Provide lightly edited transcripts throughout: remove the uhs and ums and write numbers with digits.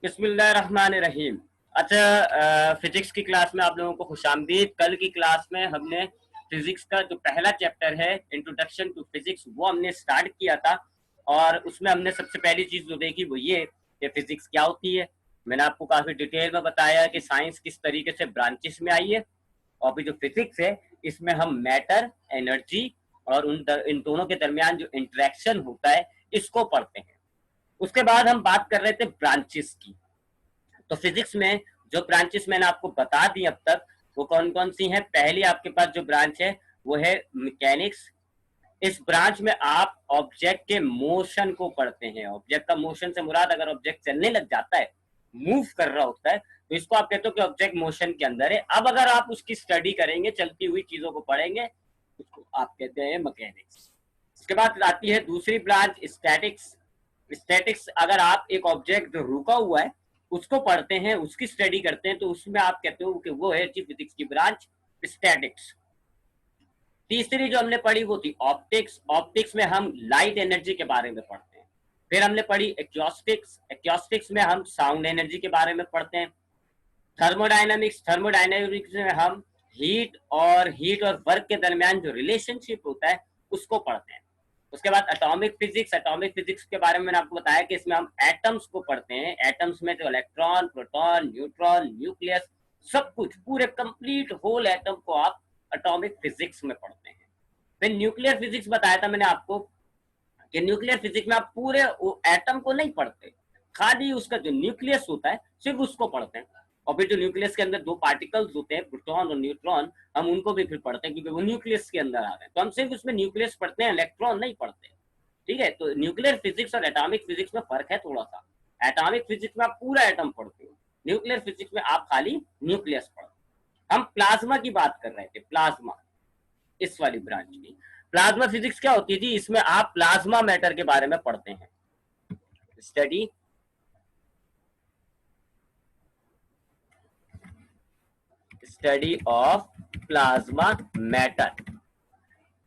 बिस्मिल्लाहिर्रहमानिर्रहीम। अच्छा, फिजिक्स की क्लास में आप लोगों को खुशामदीद। कल की क्लास में हमने फिजिक्स का जो पहला चैप्टर है इंट्रोडक्शन टू फिजिक्स वो हमने स्टार्ट किया था, और उसमें हमने सबसे पहली चीज जो देखी वो ये कि फिजिक्स क्या होती है। मैंने आपको काफी डिटेल में बताया कि साइंस किस तरीके से ब्रांचेस में आई है, और अभी जो फिजिक्स है इसमें हम मैटर, एनर्जी और इन दोनों के दरमियान जो इंटरेक्शन होता है इसको पढ़ते हैं। उसके बाद हम बात कर रहे थे ब्रांचेस की। तो फिजिक्स में जो ब्रांचेस मैंने आपको बता दी अब तक वो कौन कौन सी हैं। पहली आपके पास जो ब्रांच है वो है मैकेनिक्स। इस ब्रांच में आप ऑब्जेक्ट के मोशन को पढ़ते हैं। ऑब्जेक्ट का मोशन से मुराद अगर ऑब्जेक्ट चलने लग जाता है, मूव कर रहा होता है, तो इसको आप कहते हो कि ऑब्जेक्ट मोशन के अंदर है। अब अगर आप उसकी स्टडी करेंगे, चलती हुई चीजों को पढ़ेंगे, उसको आप कहते हैं मैकेनिक्स। उसके बाद आती है दूसरी ब्रांच स्टैटिक्स। स्टैटिक्स अगर आप एक ऑब्जेक्ट जो रुका हुआ है उसको पढ़ते हैं, उसकी स्टडी करते हैं, तो उसमें आप कहते हो कि वो है फिजिक्स की ब्रांच स्टैटिक्स। तीसरी जो हमने पढ़ी वो थी ऑप्टिक्स। ऑप्टिक्स में हम लाइट एनर्जी के बारे में पढ़ते हैं। फिर हमने पढ़ी एक्यूस्टिक्स। एक्यूस्टिक्स में हम साउंड एनर्जी के बारे में पढ़ते हैं। थर्मोडायनामिक्स। थर्मोडायनामिक्स में हम हीट और वर्क के दरमियान जो रिलेशनशिप होता है उसको पढ़ते हैं। उसके बाद एटॉमिक फिजिक्स। एटॉमिक फिजिक्स के बारे में मैंने आपको बताया कि इसमें हम एटम्स को पढ़ते हैं। एटम्स में जो इलेक्ट्रॉन, प्रोटॉन, न्यूट्रॉन, न्यूक्लियस, सब कुछ पूरे कंप्लीट होल एटम को आप एटॉमिक फिजिक्स में पढ़ते हैं। फिर न्यूक्लियर फिजिक्स बताया था मैंने आपको कि न्यूक्लियर फिजिक्स में आप पूरे एटम को नहीं पढ़ते, खाली उसका जो न्यूक्लियस होता है सिर्फ उसको पढ़ते हैं। और फिर जो न्यूक्लियस के अंदर दो पार्टिकल्स होते हैं, प्रोटॉन और न्यूट्रॉन, हम उनको भी फिर पढ़ते हैं क्योंकि वो न्यूक्लियस के अंदर आ रहे हैं। तो हम सिर्फ उसमें न्यूक्लियस पढ़ते हैं, इलेक्ट्रॉन नहीं पढ़ते। ठीक है, तो न्यूक्लियर फिजिक्स और एटॉमिक फिजिक्स में फर्क है थोड़ा सा। एटॉमिक फिजिक्स में आप पूरा एटम पढ़ते हो, न्यूक्लियर फिजिक्स में आप खाली न्यूक्लियस पढ़ते हो। हम प्लाज्मा की बात कर रहे थे, प्लाज्मा, इस वाली ब्रांच की। प्लाज्मा फिजिक्स क्या होती थी, इसमें आप प्लाज्मा मैटर के बारे में पढ़ते हैं। Study of plasma matter.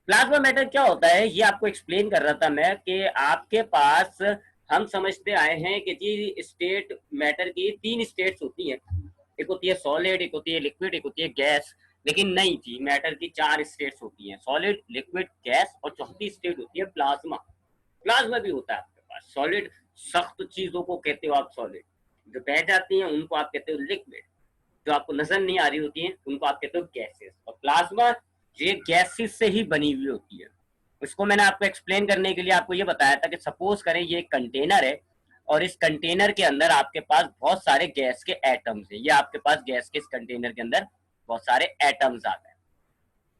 Plasma matter क्या होता है ये आपको एक्सप्लेन कर रहा था मैं कि आपके पास हम समझते आए हैं कि जी स्टेट मैटर की तीन स्टेट्स होती हैं। एक होती है सॉलिड, एक होती है लिक्विड, एक होती है गैस। लेकिन नहीं जी, मैटर की चार स्टेट्स होती हैं, सॉलिड, लिक्विड, गैस, और चौथी स्टेट होती है प्लाज्मा। प्लाज्मा भी होता है आपके पास। सॉलिड सख्त चीजों को कहते हो आप सॉलिड, जो बह जाती हैं उनको आप कहते हो लिक्विड, जो आपको नजर नहीं आ रही होती हैं उनको आप कहते हो गैसेस। और प्लाज्मा ये गैसेस से ही बनी हुई होती है। उसको मैंने आपको एक्सप्लेन करने के लिए आपको ये बताया था कि सपोज करें ये एक कंटेनर है, और इस कंटेनर के अंदर आपके पास बहुत सारे गैस के एटम्स हैं। ये आपके पास गैस के इस कंटेनर के अंदर बहुत सारे एटम्स आ गए।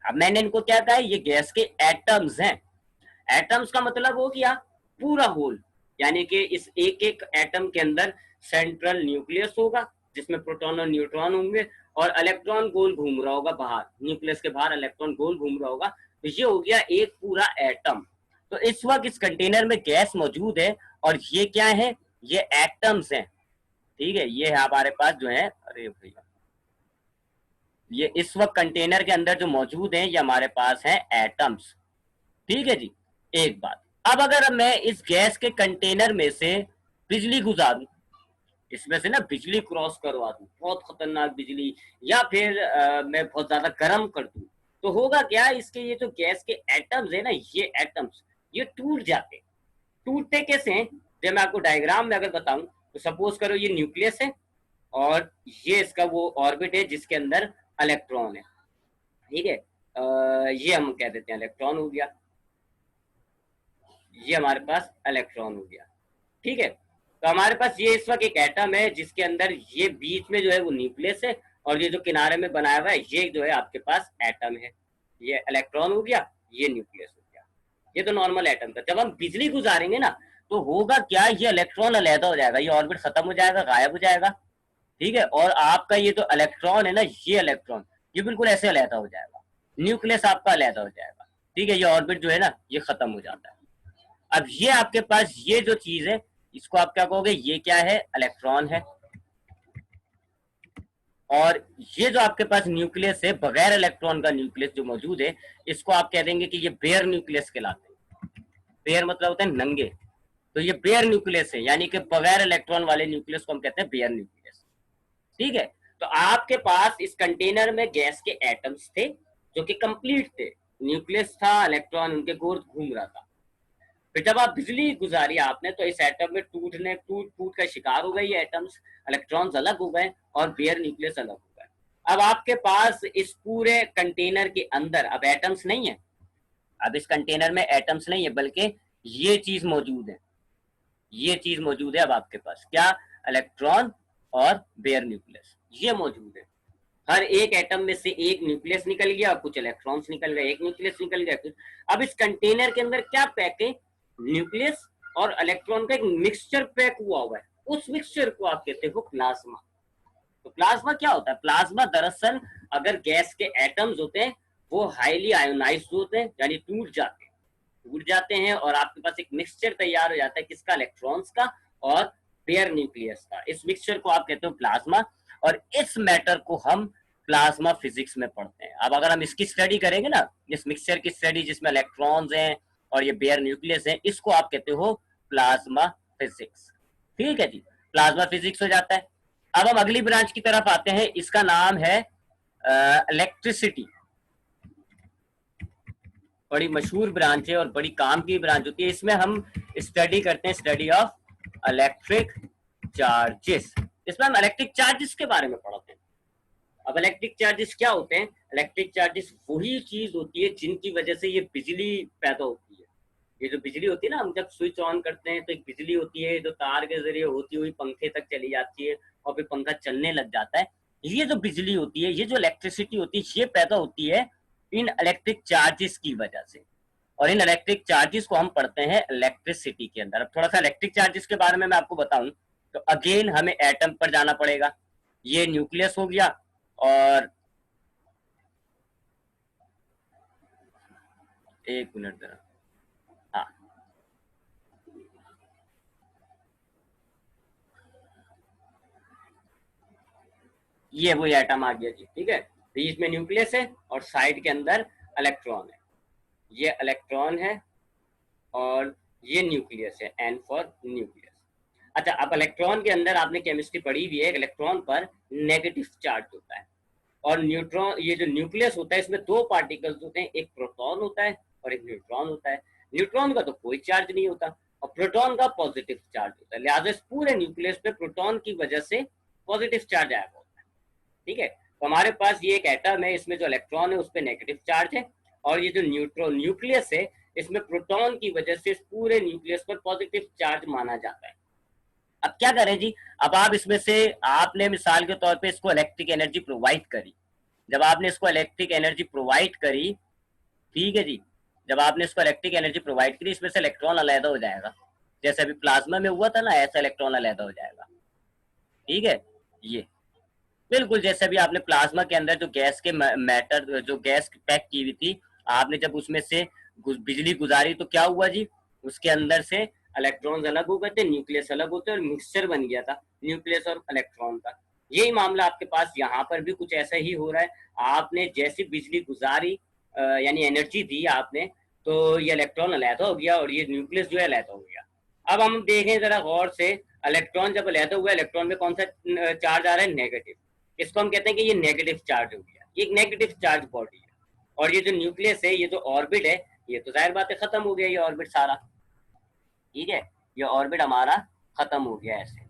अब मैंने इनको क्या कहा, ये गैस के एटम्स हैं। एटम्स का मतलब हो गया पूरा होल, यानी कि इस एक एक एटम के अंदर सेंट्रल न्यूक्लियस होगा जिसमें प्रोटॉन और न्यूट्रॉन होंगे, और इलेक्ट्रॉन गोल घूम रहा होगा बाहर, न्यूक्लियस के बाहर इलेक्ट्रॉन गोल घूम रहा होगा। तो ये हो गया एक पूरा एटम। तो इस वक्त इस कंटेनर में गैस मौजूद है, और ये क्या है, ये एटम्स हैं। ठीक है, ये है हमारे पास जो है, अरे भैया, ये इस वक्त कंटेनर के अंदर जो मौजूद है ये हमारे पास है एटम्स। ठीक है जी। एक बात, अब अगर मैं इस गैस के कंटेनर में से बिजली गुजारूं, इसमें से ना बिजली क्रॉस करवा दूं, बहुत खतरनाक बिजली, या फिर मैं बहुत ज्यादा गर्म कर दूं, तो होगा क्या, इसके ये जो गैस के एटम्स है ना, ये एटम्स ये टूट जाते। टूटते कैसे हैं, जब मैं आपको डायग्राम में अगर बताऊं, तो सपोज करो ये न्यूक्लियस है, और ये इसका वो ऑर्बिट है जिसके अंदर इलेक्ट्रॉन है। ठीक है, ये हम कह देते हैं इलेक्ट्रॉन हो गया, ये हमारे पास इलेक्ट्रॉन हो गया। ठीक है, तो हमारे पास ये इस वक्त एक एटम है जिसके अंदर ये बीच में जो है वो न्यूक्लियस है, और ये जो किनारे में बनाया हुआ है ये जो है आपके पास एटम है। ये इलेक्ट्रॉन हो गया, ये न्यूक्लियस हो गया। ये तो नॉर्मल एटम था। जब हम बिजली गुजारेंगे ना, तो होगा क्या, ये इलेक्ट्रॉन अलहदा हो जाएगा, ये ऑर्बिट खत्म हो जाएगा, गायब हो जाएगा। ठीक है, और आपका ये जो इलेक्ट्रॉन है ना, ये इलेक्ट्रॉन ये बिल्कुल ऐसे अलहदा हो जाएगा, न्यूक्लियस आपका अलहदा हो जाएगा। ठीक है, ये ऑर्बिट जो है ना ये खत्म हो जाता है। अब ये आपके पास ये जो चीज है, इसको आप क्या कहोगे, ये क्या है, इलेक्ट्रॉन है। और ये जो आपके पास न्यूक्लियस है, बगैर इलेक्ट्रॉन का न्यूक्लियस जो मौजूद है, इसको आप कह देंगे कि ये बेयर न्यूक्लियस कहलाते हैं। बेयर मतलब होता है नंगे। तो ये बेयर न्यूक्लियस है, यानी कि बगैर इलेक्ट्रॉन वाले न्यूक्लियस को हम कहते हैं बेयर न्यूक्लियस। ठीक है, तो आपके पास इस कंटेनर में गैस के एटम्स थे जो कि कंप्लीट थे, न्यूक्लियस था, इलेक्ट्रॉन उनके गोल घूम रहा था। फिर जब आप बिजली गुजारी आपने, तो इस एटम में टूट फूट का शिकार हो गए ये एटम्स, इलेक्ट्रॉन्स अलग हो गए और बेयर न्यूक्लियस अलग हो गए। अब आपके पास इस पूरे कंटेनर के अंदर अब एटम्स नहीं है, अब इस कंटेनर में एटम्स नहीं है, बल्कि ये चीज मौजूद है, ये चीज मौजूद है। अब आपके पास क्या, इलेक्ट्रॉन और बेयर न्यूक्लियस ये मौजूद है। हर एक एटम में से एक न्यूक्लियस निकल गया, कुछ इलेक्ट्रॉन्स निकल गए, एक न्यूक्लियस निकल गया कुछ। अब इस कंटेनर के अंदर क्या पैक है, न्यूक्लियस और इलेक्ट्रॉन का एक मिक्सचर पैक हुआ हुआ है। उस मिक्सचर को आप कहते हो प्लाज्मा। तो प्लाज्मा क्या होता है, प्लाज्मा दरअसल अगर गैस के एटम्स होते हैं वो हाईली आयोनाइज्ड होते हैं, यानी टूट जाते हैं और आपके पास एक मिक्सचर तैयार हो जाता है, किसका, इलेक्ट्रॉन्स का और बेयर न्यूक्लियस का। इस मिक्सचर को आप कहते हो प्लाज्मा, और इस मैटर को हम प्लाज्मा फिजिक्स में पढ़ते हैं। अब अगर हम इसकी स्टडी करेंगे ना, इस मिक्सचर की स्टडी जिसमें इलेक्ट्रॉन्स हैं और ये बेयर न्यूक्लियस है, इसको आप कहते हो प्लाज्मा फिजिक्स। ठीक है जी, प्लाज्मा फिजिक्स हो जाता है। अब हम अगली ब्रांच की तरफ आते हैं, इसका नाम है इलेक्ट्रिसिटी। बड़ी मशहूर ब्रांच है और बड़ी काम की ब्रांच होती है। इसमें हम स्टडी करते हैं, स्टडी ऑफ इलेक्ट्रिक चार्जेस। इसमें हम इलेक्ट्रिक चार्जेस के बारे में पढ़ते हैं। अब इलेक्ट्रिक चार्जेस क्या होते हैं, इलेक्ट्रिक चार्जेस वही चीज होती है जिनकी वजह से ये बिजली पैदा होती है। ये जो बिजली होती है ना, हम जब स्विच ऑन करते हैं तो एक बिजली होती है जो तार के जरिए होती हुई पंखे तक चली जाती है और फिर पंखा चलने लग जाता है। ये जो बिजली होती है, ये जो इलेक्ट्रिसिटी होती है, ये पैदा होती है इन इलेक्ट्रिक चार्जेस की वजह से। और इन इलेक्ट्रिक चार्जेस को हम पढ़ते हैं इलेक्ट्रिसिटी के अंदर। अब थोड़ा सा इलेक्ट्रिक चार्जेस के बारे में मैं आपको बताऊं तो अगेन हमें एटम पर जाना पड़ेगा। ये न्यूक्लियस हो गया और एक मिनट जरा, हाँ, ये वही एटम आ गया जी। ठीक है, बीच में न्यूक्लियस है और साइड के अंदर इलेक्ट्रॉन है। ये इलेक्ट्रॉन है और ये न्यूक्लियस है, एन फॉर न्यूक्लियस। अच्छा, अब इलेक्ट्रॉन के अंदर आपने केमिस्ट्री पढ़ी हुई है, इलेक्ट्रॉन पर नेगेटिव चार्ज होता है और न्यूट्रॉन, ये जो न्यूक्लियस होता है इसमें दो पार्टिकल्स होते हैं, एक प्रोटॉन होता है और एक न्यूट्रॉन होता है। न्यूट्रॉन का तो कोई चार्ज नहीं होता और प्रोटॉन का पॉजिटिव चार्ज होता है, लिहाजा इस पूरे न्यूक्लियस पे प्रोटॉन की वजह से पॉजिटिव चार्ज आया होता है। ठीक है, तो हमारे पास ये एक एटम है, इसमें जो इलेक्ट्रॉन है उस पर नेगेटिव चार्ज है और ये जो न्यूक्लियस है इसमें प्रोटॉन की वजह से इस पूरे न्यूक्लियस पर पॉजिटिव चार्ज माना जाता है। अब क्या करें जी, अब आप इसमें से, आपने मिसाल के तौर पे इसको इलेक्ट्रिक एनर्जी प्रोवाइड करी। जब आपने इसको इलेक्ट्रिक एनर्जी प्रोवाइड करी, ठीक है जी, जब आपने इसको इलेक्ट्रिक एनर्जी प्रोवाइड करी, इसमें से इलेक्ट्रॉन अलग हो जाएगा, जैसे अभी प्लाज्मा में हुआ था ना, ऐसा इलेक्ट्रॉन अलग हो जाएगा। ठीक है, ये बिल्कुल जैसे अभी आपने प्लाज्मा के अंदर जो गैस के मैटर, जो गैस पैक की हुई थी, आपने जब उसमें से बिजली गुजारी तो क्या हुआ जी, उसके अंदर से इलेक्ट्रॉन्स अलग हो गए थे, न्यूक्लियस अलग होते और मिक्सचर बन गया था न्यूक्लियस और इलेक्ट्रॉन का। यही मामला आपके पास यहाँ पर भी कुछ ऐसा ही हो रहा है। आपने जैसी बिजली गुजारी, यानी एनर्जी दी आपने, तो ये इलेक्ट्रॉन अलग हो गया और ये न्यूक्लियस जो है अलग हो गया। अब हम देखें जरा गौर से, इलेक्ट्रॉन जब अलग हुआ, इलेक्ट्रॉन में कौन सा चार्ज आ रहा है, नेगेटिव। इसको हम कहते हैं कि ये नेगेटिव चार्ज हो गया, ये एक नेगेटिव चार्ज बॉडी है। और ये जो न्यूक्लियस है, ये जो ऑर्बिट है, ये तो जाहिर बात है खत्म हो गया ये ऑर्बिट सारा। ठीक है, ये ऑर्बिट हमारा खत्म हो गया ऐसे।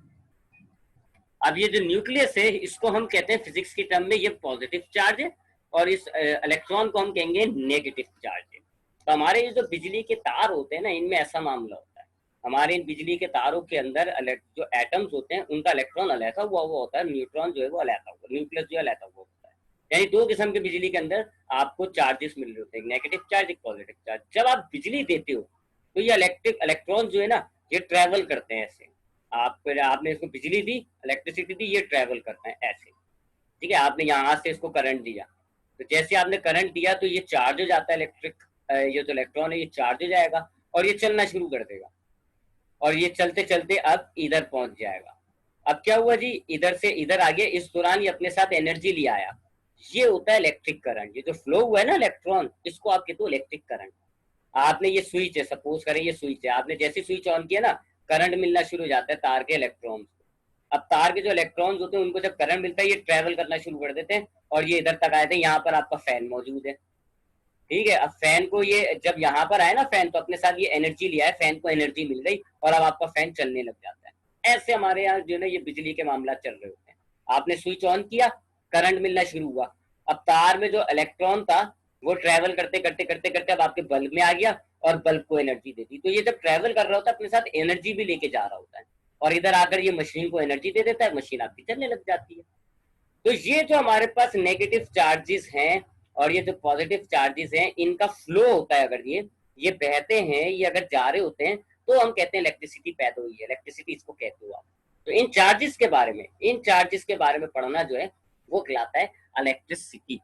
अब ये जो न्यूक्लियस है इसको हम कहते हैं फिजिक्स की टर्म में ये पॉजिटिव चार्ज है और इस इलेक्ट्रॉन को हम कहेंगे नेगेटिव चार्ज है। तो हमारे ये जो बिजली के तार होते हैं ना, इनमें ऐसा मामला होता है। हमारे इन बिजली के तारों के अंदर जो एटम्स होते हैं उनका इलेक्ट्रॉन अलग हुआ होता है, न्यूट्रॉन जो है वो अलग हुआ, न्यूक्लियस जो है अलग हुआ होता है। यानी दो किस्म के बिजली के अंदर आपको चार्जेस मिल रहे होते हैं, नेगेटिव चार्ज, एक पॉजिटिव चार्ज। जब आप बिजली देते हो तो ये इलेक्ट्रॉन जो है ना, ये ट्रेवल करते हैं ऐसे। आपने इसको बिजली दी, इलेक्ट्रिसिटी दी, ये ट्रेवल करते हैं ऐसे। ठीक है, आपने यहाँ से इसको करंट दिया, तो जैसे आपने करंट दिया तो ये चार्ज हो जाता है, ये जो इलेक्ट्रॉन है ये चार्ज हो जाएगा और ये चलना शुरू कर देगा और ये चलते चलते अब इधर पहुंच जाएगा। अब क्या हुआ जी, इधर से इधर आ गया, इस दौरान ये अपने साथ एनर्जी ले आया, ये होता है इलेक्ट्रिक करंट। ये जो फ्लो हुआ है ना इलेक्ट्रॉन, इसको आप कहते हो इलेक्ट्रिक करंट। आपने ये स्विच है, सपोज करें ये स्विच है, आपने जैसे स्विच ऑन किया ना, करंट मिलना शुरू हो जाता है तार के इलेक्ट्रॉन्स को। अब तार के जो इलेक्ट्रॉन्स होते हैं उनको जब करंट मिलता है ये ट्रेवल करना शुरू कर देते हैं और ये इधर तक आए थे। यहाँ पर आपका फैन मौजूद है, ठीक है। अब फैन को ये जब यहाँ पर आए ना फैन, तो अपने साथ ये एनर्जी लिया है, फैन को एनर्जी मिल गई और अब आपका फैन चलने लग जाता है। ऐसे हमारे यहाँ जो है ये बिजली के मामला चल रहे होते हैं। आपने स्विच ऑन किया, करंट मिलना शुरू हुआ, अब तार में जो इलेक्ट्रॉन था वो ट्रेवल करते करते करते करते अब आपके बल्ब में आ गया और बल्ब को एनर्जी दे दी। तो ये जब ट्रेवल कर रहा होता है अपने साथ एनर्जी भी लेके जा रहा होता है और इधर आकर ये मशीन को एनर्जी दे देता है, मशीन आपकी चलने लग जाती है। तो ये जो हमारे पास नेगेटिव चार्जेस हैं और ये जो पॉजिटिव चार्जेस हैं, इनका फ्लो होता है, अगर ये बहते हैं, ये अगर जा रहे होते हैं तो हम कहते हैं इलेक्ट्रिसिटी पैदा हुई है, इलेक्ट्रिसिटी इसको कहते हो आप। तो इन चार्जेस के बारे में पढ़ना जो है वो कहलाता है इलेक्ट्रिसिटी,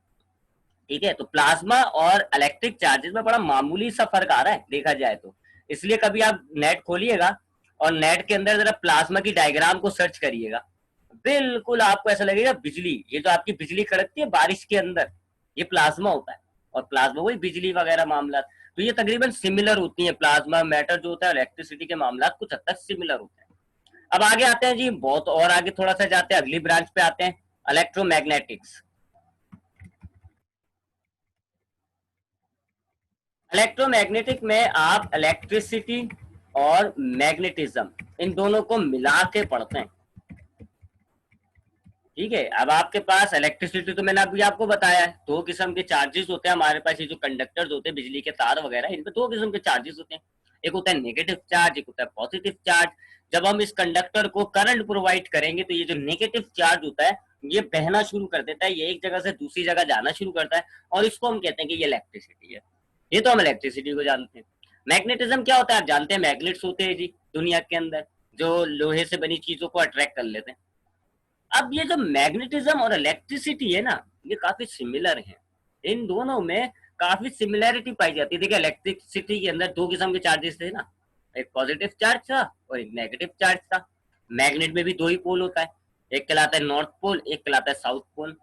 ठीक है। तो प्लाज्मा और इलेक्ट्रिक चार्जेस में बड़ा मामूली सा फर्क आ रहा है देखा जाए तो। इसलिए कभी आप नेट खोलिएगा और नेट के अंदर जरा प्लाज्मा की डायग्राम को सर्च करिएगा, बिल्कुल आपको ऐसा लगेगा बिजली, ये जो आपकी बिजली कड़कती है बारिश के अंदर, ये प्लाज्मा होता है। और प्लाज्मा वही बिजली वगैरह मामला, तो ये तकरीबन सिमिलर होती है। प्लाज्मा मैटर जो होता है इलेक्ट्रिसिटी के मामला कुछ हद तक सिमिलर होते हैं। अब आगे आते हैं जी, बहुत और आगे थोड़ा सा जाते हैं, अगली ब्रांच पे आते हैं, इलेक्ट्रोमैग्नेटिक्स। इलेक्ट्रोमैग्नेटिक में आप इलेक्ट्रिसिटी और मैग्नेटिज्म इन दोनों को मिला के पढ़ते हैं, ठीक है। अब आपके पास इलेक्ट्रिसिटी तो मैंने अभी आपको बताया है, दो किस्म के चार्जेस होते हैं हमारे पास। ये जो कंडक्टर्स होते हैं बिजली के तार वगैरह, इनमें दो किस्म के चार्जेस होते हैं, एक होता है नेगेटिव चार्ज, एक होता है पॉजिटिव चार्ज। जब हम इस कंडक्टर को करंट प्रोवाइड करेंगे तो ये जो नेगेटिव चार्ज होता है ये बहना शुरू कर देता है, ये एक जगह से दूसरी जगह जाना शुरू करता है और इसको हम कहते हैं कि ये इलेक्ट्रिसिटी है। ये तो हम इलेक्ट्रिसिटी को जानते हैं। मैग्नेटिज्म क्या होता है आप जानते हैं, मैग्नेट्स होते हैं जी दुनिया के अंदर जो लोहे से बनी चीजों को अट्रैक्ट कर लेते हैं। अब ये जो मैग्नेटिज्म और इलेक्ट्रिसिटी है ना, ये काफी सिमिलर है, इन दोनों में काफी सिमिलैरिटी पाई जाती है। देखिए इलेक्ट्रिसिटी के अंदर दो किस्म के चार्जेस थे ना, एक पॉजिटिव चार्ज था और एक नेगेटिव चार्ज था। मैग्नेट में भी दो ही पोल होता है, एक कहलाता है नॉर्थ पोल, एक कहलाता है साउथ पोल।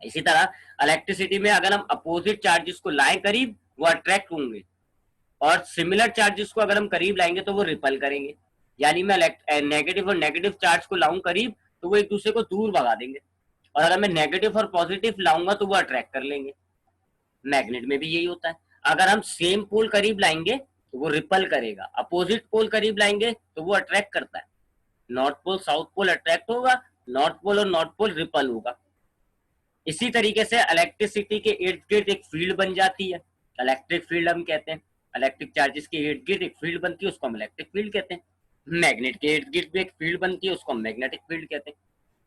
इसी तरह इलेक्ट्रिसिटी में अगर हम अपोजिट चार्जेस को लाएं करीब, वो अट्रैक्ट होंगे, और सिमिलर चार्जेस को अगर हम करीब लाएंगे तो वो रिपल करेंगे। यानी मैं नेगेटिव और नेगेटिव चार्ज को लाऊं करीब तो वो एक दूसरे को दूर भगा देंगे, और अगर मैं नेगेटिव और पॉजिटिव लाऊंगा तो वो अट्रैक्ट कर लेंगे। मैग्नेट में भी यही होता है, अगर हम सेम पोल करीब लाएंगे तो वो रिपल करेगा, अपोजिट पोल करीब लाएंगे तो वो अट्रैक्ट करता है। North pole south pole attract होगा, नॉर्थ पोल और नॉर्थ पोल रिपल होगा। इसी तरीके से इलेक्ट्रिसिटी के इर्द गिर्द एक फील्ड बन जाती है, इलेक्ट्रिक फील्ड हम कहते हैं। इलेक्ट्रिक चार्जेस के इर्द गिर्द एक फील्ड बनती है, उसको हम इलेक्ट्रिक फील्ड कहते हैं। मैग्नेट के इर्द गिर्द भी एक फील्ड बनती है, उसको हम मैग्नेटिक फील्ड कहते हैं।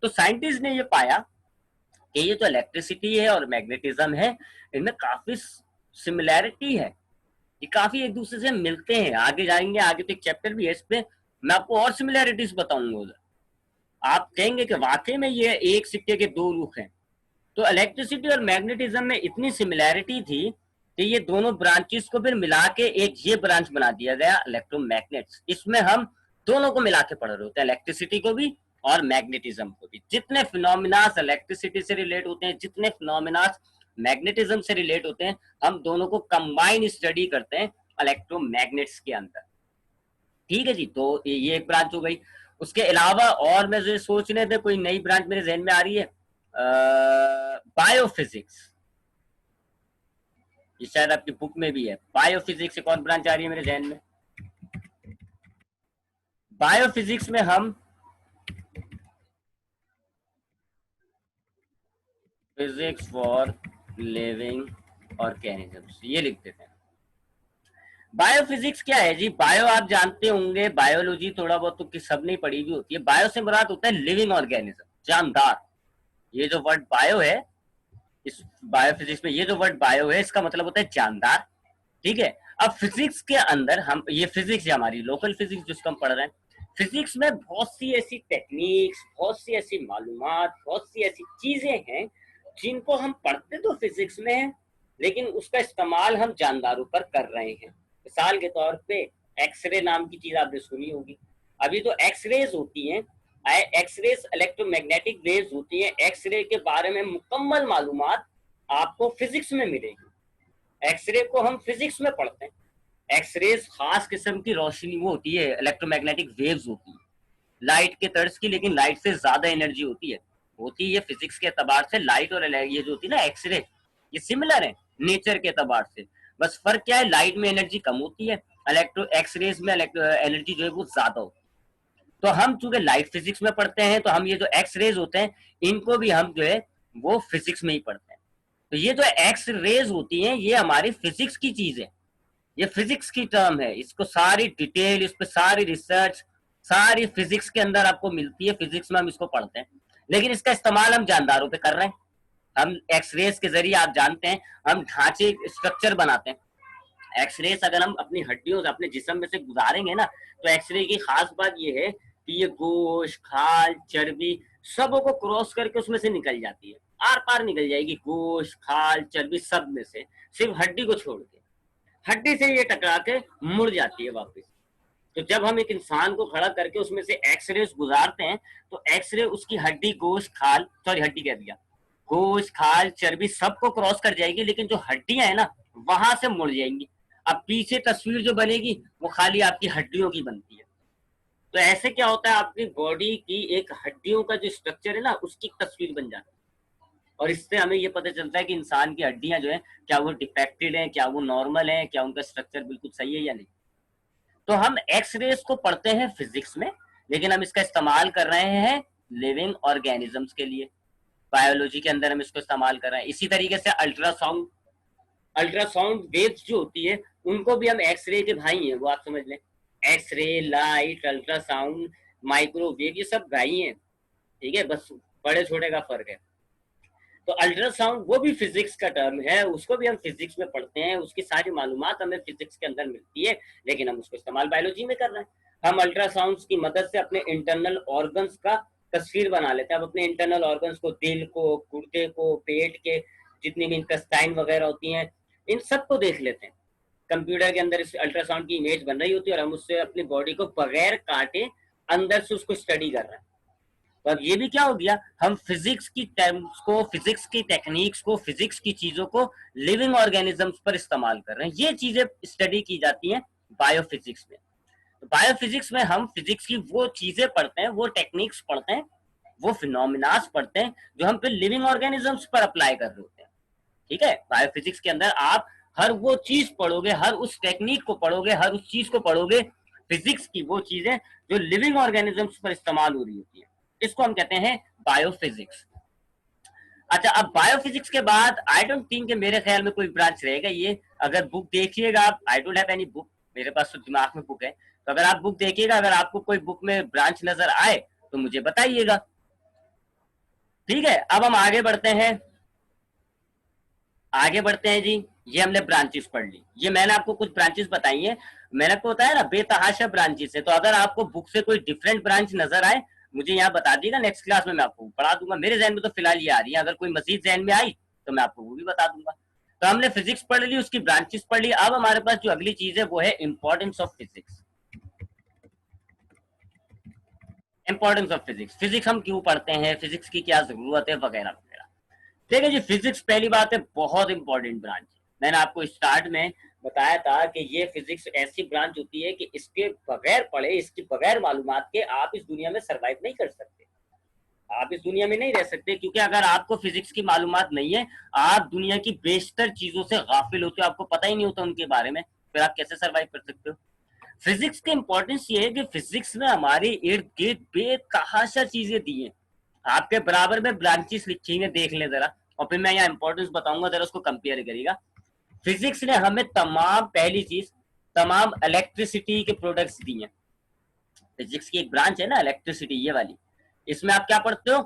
तो साइंटिस्ट ने ये पाया कि ये जो इलेक्ट्रिसिटी है और मैग्नेटिज्म है, इनमें काफी सिमिलैरिटी है, ये काफी एक दूसरे से मिलते हैं। आगे जाएंगे, आगे तो एक चैप्टर भी है इस पे, मैं आपको और सिमिलैरिटीज बताऊंगा उधर, आप कहेंगे कि वाकई में ये एक सिक्के के दो रुख हैं। तो इलेक्ट्रिसिटी और मैग्नेटिज्म में इतनी सिमिलैरिटी थी कि ये दोनों ब्रांचेस को फिर मिला के एक ये ब्रांच बना दिया गया इलेक्ट्रोमैग्नेट्स। इसमें हम दोनों को मिला के पढ़ रहे होते हैं, इलेक्ट्रिसिटी को भी और मैग्नेटिज्म को भी। जितने फिनोमिनास इलेक्ट्रिसिटी से रिलेट होते हैं, जितने फिनोमिनास मैग्नेटिज्म से रिलेट होते हैं, हम दोनों को कंबाइन स्टडी करते हैं इलेक्ट्रोमैग्नेट्स के अंदर, ठीक है जी। तो ये एक ब्रांच हो गई। उसके अलावा और मैं जो सोचने थे, कोई नई ब्रांच मेरे जहन में आ रही है, बायोफिजिक्स, ये शायद आपकी बुक में भी है। बायोफिजिक्स एक और ब्रांच आ रही है मेरे जहन में। बायोफिजिक्स में हम फिजिक्स फॉर लिविंग ऑर्गेनिजम्स ये लिख देते हैं। बायोफिजिक्स क्या है जी, बायो आप जानते होंगे, बायोलॉजी थोड़ा बहुत तो कि सब नहीं पढ़ी भी होती है। बायो से मुराद होता है लिविंग ऑर्गेनिज्म, जानदार। ये जो वर्ड बायो है, इस बायोफिजिक्स में ये जो वर्ड बायो है, इसका मतलब होता है जानदार, ठीक है। अब फिजिक्स के अंदर हम, ये फिजिक्स है हमारी लोकल फिजिक्स जिसको हम पढ़ रहे हैं, फिजिक्स में बहुत सी ऐसी टेक्निक्स, बहुत सी ऐसी मालूमात, बहुत सी ऐसी चीजें हैं जिनको हम पढ़ते तो फिजिक्स में हैं, लेकिन उसका इस्तेमाल हम जानदारों पर कर रहे हैं। मिसाल के तौर पे एक्सरे नाम की चीज आपने सुनी होगी। अभी तो एक्सरेज होती हैं, एक्सरेज इलेक्ट्रोमैग्नेटिक वेव्स होती हैं, एक्सरे के बारे में मुकम्मल मालूमात आपको फिजिक्स में मिलेगी। एक्सरे को हम फिजिक्स में पढ़ते हैं, एक्सरेज खास किस्म की रोशनी वो होती है, इलेक्ट्रोमैग्नेटिक वेव्स होती है लाइट के तर्ज की, लेकिन लाइट से ज्यादा एनर्जी होती है फिजिक्स के एतबार से। लाइट और ये जो होती है ना एक्सरे, ये सिमिलर है नेचर के एतबार से, बस फर्क क्या है, लाइट में एनर्जी कम होती है, एक्सरेज में एनर्जी जो है वो ज्यादा होती है। तो हम चूंकि लाइट फिजिक्स में पढ़ते हैं, तो हम ये जो एक्स रेज होते हैं इनको भी हम जो है वो फिजिक्स में ही पढ़ते हैं। तो ये जो एक्स रेज होती हैं ये हमारी फिजिक्स की चीज है, ये फिजिक्स की टर्म है, इसको सारी डिटेल, इस पर सारी रिसर्च सारी फिजिक्स के अंदर आपको मिलती है, फिजिक्स में हम इसको पढ़ते हैं। लेकिन इसका इस्तेमाल हम जानदारों पे कर रहे हैं। हम एक्सरेज के जरिए आप जानते हैं हम ढांचे स्ट्रक्चर बनाते हैं। एक्सरेज अगर हम अपनी हड्डियों से अपने जिस्म में से गुजारेंगे ना, तो एक्सरे की खास बात यह है कि ये गोश्त खाल चर्बी सबों को क्रॉस करके उसमें से निकल जाती है, आर पार निकल जाएगी, गोश्त खाल चर्बी सब में से, सिर्फ हड्डी को छोड़ के। हड्डी से ये टकरा के मुड़ जाती है वापस। तो जब हम एक इंसान को खड़ा करके उसमें से एक्सरे गुजारते हैं, तो एक्सरे उसकी हड्डी गोश्त खाल, सॉरी हड्डी कह दिया, गोश्त खाल चर्बी सबको क्रॉस कर जाएगी, लेकिन जो हड्डियां है ना वहां से मुड़ जाएंगी। अब पीछे तस्वीर जो बनेगी वो खाली आपकी हड्डियों की बनती है। तो ऐसे क्या होता है, आपकी बॉडी की एक हड्डियों का जो स्ट्रक्चर है ना उसकी तस्वीर बन जाती है। और इससे हमें ये पता चलता है कि इंसान की हड्डियां जो है क्या वो डिफेक्टेड हैं, क्या वो नॉर्मल है, क्या उनका स्ट्रक्चर बिल्कुल सही है या नहीं। तो हम एक्स रेज को पढ़ते हैं फिजिक्स में, लेकिन हम इसका इस्तेमाल कर रहे हैं लिविंग ऑर्गेनिजम्स के लिए, बायोलॉजी के अंदर हम इसको इस्तेमाल कर रहे हैं। इसी तरीके से अल्ट्रासाउंड, अल्ट्रासाउंड वेव्स जो होती है उनको भी हम एक्सरे के भाई हैं, वो आप समझ लें। एक्सरे, लाइट, अल्ट्रासाउंड, माइक्रोवेव, ये सब भाई हैं, ठीक है, बस बड़े छोटे का फर्क है। तो अल्ट्रासाउंड वो भी फिजिक्स का टर्म है, उसको भी हम फिजिक्स में पढ़ते हैं, उसकी सारी मालूमात हमें फिजिक्स के अंदर मिलती है, लेकिन हम उसको इस्तेमाल बायोलॉजी में कर रहे हैं। हम अल्ट्रासाउंड की मदद से अपने इंटरनल ऑर्गन्स का तस्वीर बना लेते हैं। अब अपने इंटरनल ऑर्गन्स को, दिल को, गुर्दे को, पेट के जितनी भी इंटेस्टाइन वगैरह होती हैं, इन सबको देख लेते हैं। कंप्यूटर के अंदर इस अल्ट्रासाउंड की इमेज बन रही होती है और हम उससे अपनी बॉडी को बगैर काटे अंदर से उसको स्टडी कर रहे हैं। तो अब ये भी क्या हो गया, हम फिजिक्स की टर्म्स को, फिजिक्स की टेक्निक्स को, फिजिक्स की चीजों को लिविंग ऑर्गेनिजम्स पर इस्तेमाल कर रहे हैं। ये चीजें स्टडी की जाती हैं बायोफिजिक्स में। तो बायोफिजिक्स में हम फिजिक्स की वो चीजें पढ़ते हैं, वो टेक्निक्स पढ़ते हैं, वो फिनोमिनास पढ़ते हैं जो हम फिर लिविंग ऑर्गेनिजम्स पर अप्लाई कर रहे होते हैं। ठीक है, बायोफिजिक्स के अंदर आप हर वो चीज पढ़ोगे, हर उस टेक्निक को पढ़ोगे, हर उस चीज को पढ़ोगे, फिजिक्स की वो चीजें जो लिविंग ऑर्गेनिजम्स पर इस्तेमाल हो रही होती है। इसको हम कहते हैं बायोफिजिक्स। अच्छा, अब बायोफिजिक्स के बाद आई डोंट थिंक मेरे ख्याल में कोई ब्रांच रहेगा। ये अगर बुक देखिएगा आप, I don't have any book, मेरे पास तो दिमाग में बुक है, तो अगर आप बुक देखिएगा, अगर आपको कोई बुक में ब्रांच नजर आए तो मुझे बताइएगा। ठीक है, अब हम आगे बढ़ते हैं, आगे बढ़ते हैं जी। ये हमने ब्रांचेस पढ़ ली, ये मैंने आपको कुछ ब्रांचेस बताई हैं, मैंने आपको बताया ना बेतहाशा ब्रांचेस है। तो अगर आपको बुक से कोई डिफरेंट ब्रांच नजर आए मुझे यहाँ बता दीजिएगा, नेक्स्ट क्लास में मैं आपको पढ़ा दूंगा। मेरे जहन में तो फिलहाल ये आ रही है, अगर कोई मजीद जहन में आई तो मैं आपको वो भी बता दूंगा। तो हमने फिजिक्स पढ़ ली, उसकी ब्रांचेस पढ़ ली। अब हमारे पास जो अगली चीज है वो है importance of physics. Importance of physics, physics हम क्यों पढ़ते हैं, फिजिक्स की क्या जरूरत है, वगैरह वगैरह। ठीक है जी, फिजिक्स पहली बात है बहुत इंपॉर्टेंट ब्रांच है। मैंने आपको स्टार्ट में बताया था कि ये फिजिक्स ऐसी ब्रांच होती है कि इसके बगैर पढ़े, इसकी बगैर मालूमात के आप इस दुनिया में सरवाइव नहीं कर सकते, आप इस दुनिया में नहीं रह सकते। क्योंकि अगर आपको फिजिक्स की मालूमात नहीं है, आप दुनिया की बेशतर चीजों से गाफिल होते हो, आपको पता ही नहीं होता उनके बारे में, फिर आप कैसे सरवाइव कर सकते हो। फिजिक्स की इंपॉर्टेंस ये है कि फिजिक्स में हमारे इर्द गिर्द बेतहाशा चीजें दी हैं, आपके बराबर में ब्रांचेस लिखी हुई देख लें जरा, और फिर मैं यहाँ इंपॉर्टेंस बताऊंगा, जरा उसको कंपेयर करिएगा। फिजिक्स ने हमें तमाम, पहली चीज, तमाम इलेक्ट्रिसिटी के प्रोडक्ट्स दिए हैं। फिजिक्स की एक ब्रांच है ना इलेक्ट्रिसिटी, ये वाली, इसमें आप क्या पढ़ते हो,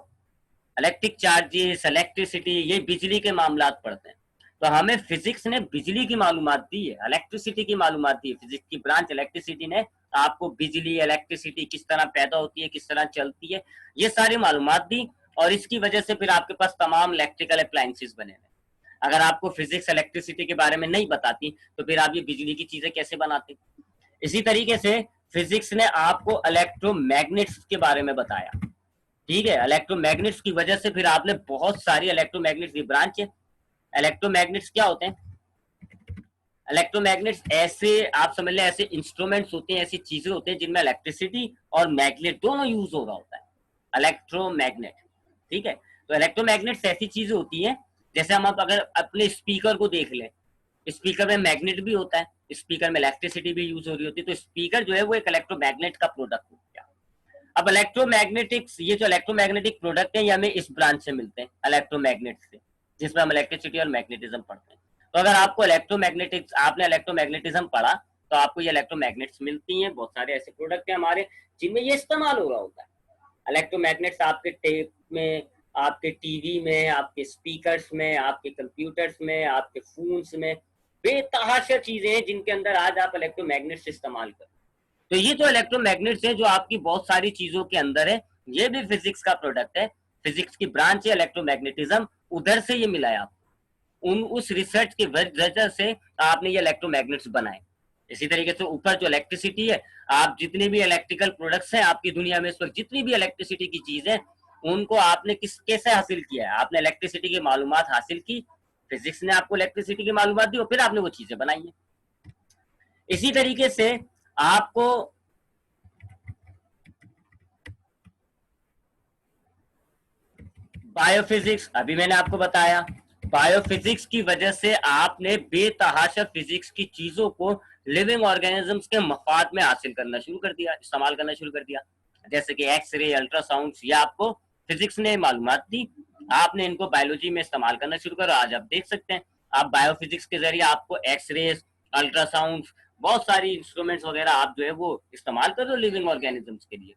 इलेक्ट्रिक चार्जेस, इलेक्ट्रिसिटी, ये बिजली के मामलात पढ़ते हैं। तो हमें फिजिक्स ने बिजली की मालूमात दी है, इलेक्ट्रिसिटी की मालूमात दी है। फिजिक्स की ब्रांच इलेक्ट्रिसिटी ने आपको बिजली, इलेक्ट्रिसिटी किस तरह पैदा होती है, किस तरह चलती है, ये सारी मालूमात दी। और इसकी वजह से फिर आपके पास तमाम इलेक्ट्रिकल अप्लायंसेस बने हैं। अगर आपको फिजिक्स इलेक्ट्रिसिटी के बारे में नहीं बताती तो फिर आप ये बिजली की चीजें कैसे बनाते। इसी तरीके से फिजिक्स ने आपको इलेक्ट्रोमैग्नेट्स के बारे में बताया। ठीक है, इलेक्ट्रोमैग्नेट्स की वजह से फिर आपने बहुत सारी इलेक्ट्रोमैग्नेट्स की ब्रांच है। इलेक्ट्रोमैग्नेट्स क्या होते हैं, इलेक्ट्रोमैग्नेट्स ऐसे आप समझ लें, ऐसे इंस्ट्रूमेंट्स होते हैं, ऐसी चीजें होते हैं जिनमें इलेक्ट्रिसिटी और मैग्नेट दोनों यूज हो रहा होता है, इलेक्ट्रोमैग्नेट। ठीक है, तो इलेक्ट्रोमैग्नेट्स ऐसी चीजें होती हैं, जैसे हम अगर अपने स्पीकर को देख लें, स्पीकर में मैग्नेट भी होता है, स्पीकर में इलेक्ट्रिसिटी भी यूज हो रही होती है, तो स्पीकर जो है वो एक इलेक्ट्रोमैग्नेट का प्रोडक्ट हो गया। अब इलेक्ट्रोमैग्नेटिक्स, ये जो इलेक्ट्रोमैग्नेटिक प्रोडक्ट है ये हमें इस ब्रांच से मिलते हैं, इलेक्ट्रोमैग्नेट से, जिसमें हम इलेक्ट्रिसिटी और मैग्नेटिज्म पढ़ते हैं। तो अगर आपको इलेक्ट्रोमैग्नेटिक्स, आपने इलेक्ट्रोमैग्नेटिज्म पढ़ा, तो आपको ये इलेक्ट्रोमैग्नेट्स मिलती हैं। बहुत सारे ऐसे प्रोडक्ट हैं हमारे जिनमें ये इस्तेमाल हो रहा होता है। इलेक्ट्रोमैग्नेट्स आपके टेप में, आपके टीवी में, आपके स्पीकर्स में, आपके कंप्यूटर्स में, आपके फोन्स में, बेतहाशा चीजें हैं जिनके अंदर आज आप इलेक्ट्रोमैग्नेट्स इस्तेमाल कर। तो ये जो इलेक्ट्रोमैग्नेट्स है जो आपकी बहुत सारी चीजों के अंदर है, ये भी फिजिक्स का प्रोडक्ट है, फिजिक्स की ब्रांच है इलेक्ट्रोमैग्नेटिज्म, उधर से ये मिला है आप, उस रिसर्च की वजह से आपने ये इलेक्ट्रोमैग्नेट्स बनाए। इसी तरीके से ऊपर जो इलेक्ट्रिसिटी है, आप जितनी भी इलेक्ट्रिकल प्रोडक्ट्स हैं आपकी दुनिया में इस वक्त, जितनी भी इलेक्ट्रिसिटी की चीज है, उनको आपने किस कैसे हासिल किया है? आपने इलेक्ट्रिसिटी की मालूमात हासिल की, फिजिक्स ने आपको इलेक्ट्रिसिटी की मालूमात दी और फिर आपने वो चीजें बनाई है। इसी तरीके से आपको बायोफिजिक्स, अभी मैंने आपको बताया, बायोफिजिक्स की वजह से आपने बेतहाशा फिजिक्स की चीजों को लिविंग ऑर्गेनिजम्स के मफाद में हासिल करना शुरू कर दिया, इस्तेमाल करना शुरू कर दिया। जैसे कि एक्सरे, अल्ट्रासाउंड, ये आपको फिजिक्स ने मालूमात दी, आपने इनको बायोलॉजी में इस्तेमाल करना शुरू करो। आज आप देख सकते हैं, आप बायोफिजिक्स के जरिए आपको एक्सरे, अल्ट्रासाउंड, बहुत सारी इंस्ट्रूमेंट्स वगैरह आप जो है वो इस्तेमाल कर रहे हो लिविंग ऑर्गेनिजम्स के लिए।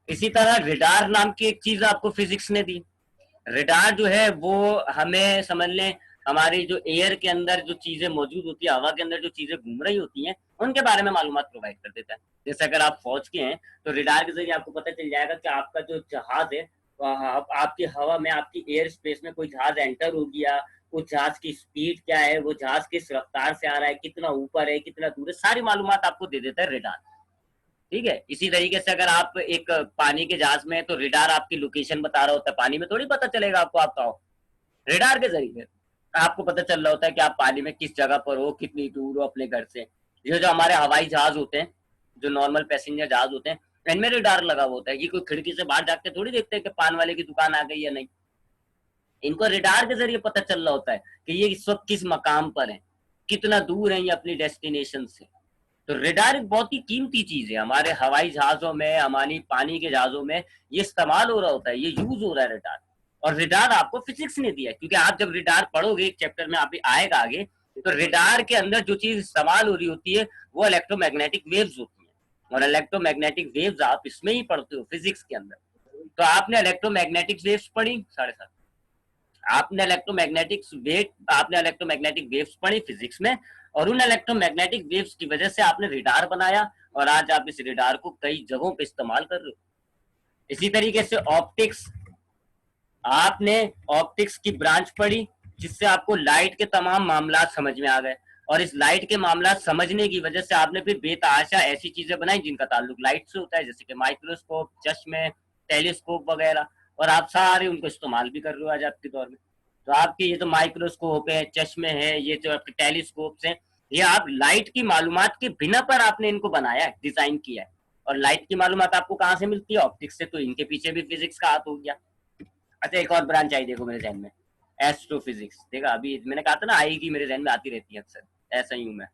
इसी तरह रिडार नाम की एक चीज आपको फिजिक्स ने दी। रिडार जो है वो हमें समझ लें, हमारी जो एयर के अंदर जो चीजें मौजूद होती है, हवा के अंदर जो चीजें घूम रही होती हैं, उनके बारे में मालूमात प्रोवाइड कर देता है। जैसे अगर आप फौज के हैं तो रिडार के जरिए आपको पता चल जाएगा कि आपका जो जहाज है, आपकी हवा में, आपकी एयर स्पेस में कोई जहाज एंटर हो गया, उस जहाज की स्पीड क्या है, वो जहाज किस रफ्तार से आ रहा है, कितना ऊपर है, कितना दूर है, सारी मालूमात आपको दे देता है रिडार। ठीक है, इसी तरीके से अगर आप एक पानी के जहाज में, तो रिडार आपकी लोकेशन बता रहा होता है, पानी में थोड़ी पता चलेगा आपको आप कहाँ हो, रिडार के जरिए आपको पता चल रहा होता है कि आप पानी में किस जगह पर हो, कितनी दूर हो अपने घर से। ये जो हमारे हवाई जहाज होते हैं, जो नॉर्मल पैसेंजर जहाज होते हैं, इनमें रिडार लगा होता है। ये कोई खिड़की से बाहर जाके थोड़ी देखते हैं कि पान वाले की दुकान आ गई या नहीं, इनको रिडार के जरिए पता चल रहा होता है कि ये इस वक्त किस मकाम पर है, कितना दूर है ये अपनी डेस्टिनेशन से। तो रिडार एक बहुत ही कीमती चीज है, हमारे हवाई जहाजों में, हमारी पानी के जहाजों में ये इस्तेमाल हो रहा होता है, ये यूज हो रहा है रिडार। और रिडार आपको फिजिक्स ने दिया है, क्योंकि आप जब रिडार पढ़ोगे एक चैप्टर में, आप आएगा आगे, तो रिडार के अंदर जो चीज इस्तेमाल हो रही होती है वो इलेक्ट्रोमैग्नेटिक वेव्स होती है, और इलेक्ट्रोमैग्नेटिक वेव्स आप इसमें ही पढ़ते हो फिजिक्स के अंदर। तो आपने इलेक्ट्रोमैग्नेटिक वेव्स पढ़ी 7:30, आपने इलेक्ट्रोमैग्नेटिक वेव्स पढ़ी फिजिक्स में, और उन इलेक्ट्रोमैग्नेटिक वेव्स की वजह से आपने रिडार बनाया, और आज आप इस रिडार को कई जगहों पे इस्तेमाल कर रहे हो। इसी तरीके से ऑप्टिक्स, आपने ऑप्टिक्स की ब्रांच पढ़ी, जिससे आपको लाइट के तमाम मामला समझ में आ गए, और इस लाइट के मामला समझने की वजह से आपने फिर बेतहाशा ऐसी चीजें बनाई जिनका ताल्लुक लाइट से होता है, जैसे कि माइक्रोस्कोप, चश्मे, टेलीस्कोप वगैरह, और आप सारे उनको इस्तेमाल भी कर रहे हो आज आपके दौर में। तो आपके ये तो माइक्रोस्कोप है, चश्मे है, ये जो आपके टेलीस्कोप हैं, ये आप लाइट की मालूमात के बिना पर आपने इनको बनाया है, डिजाइन किया है। और लाइट की मालूमात आपको कहाँ से मिलती है? ऑप्टिक्स से। तो इनके पीछे भी फिजिक्स का हाथ हो गया। अच्छा, एक और ब्रांच आई देखो मेरे जहन में, एस्ट्रोफिजिक्स। देखा, अभी मैंने कहा था ना आएगी, मेरे जहन में आती रहती है अक्सर, ऐसा ही हूं मैं।